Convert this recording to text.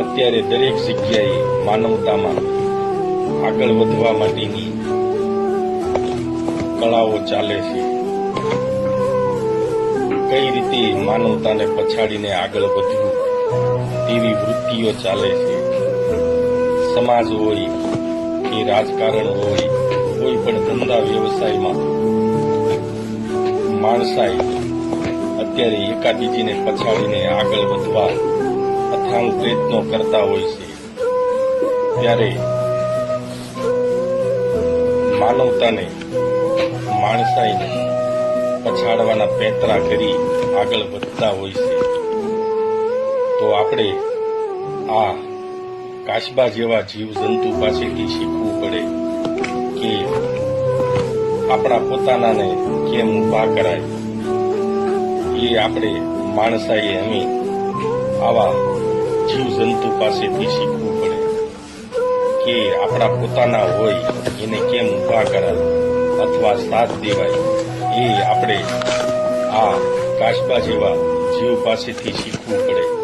અત્યારે દરેક જગ્યાએ માનવતામાં આગળ વધવા માટેની કળાઓ ચાલે છે. કઈ રીતે માનવતાને પછાડીને આગળ વધવું તેવી વૃત્તિઓ ચાલે છે. સમાજ હોય કે રાજકારણ હોય, કોઈ પણ ધંધા વ્યવસાયમાં માણસાઈ અત્યારે એકાબીજીને પછાડીને આગળ વધવા અથાગ પ્રયત્નો કરતા હોય છે. ત્યારે માનવતાને માણસાઈને પછાડવાના પેંતરા કરી આગળ વધતા હોય છે. તો આપણે આ કાચબા જેવા જીવજંતુ પાસેથી શીખવું પડે કે આપણા પોતાનાને કેમ ઊભા કરાય. એ આપણે માણસાએ અમે આવા જીવજંતુ પાસેથી શીખવું પડે કે આપણા પોતાના હોય એને કેમ ઊભા કરાય અથવા સાથ દેવાય. એ આપણે આ કાચબા જેવા જીવ પાસેથી શીખવું પડે.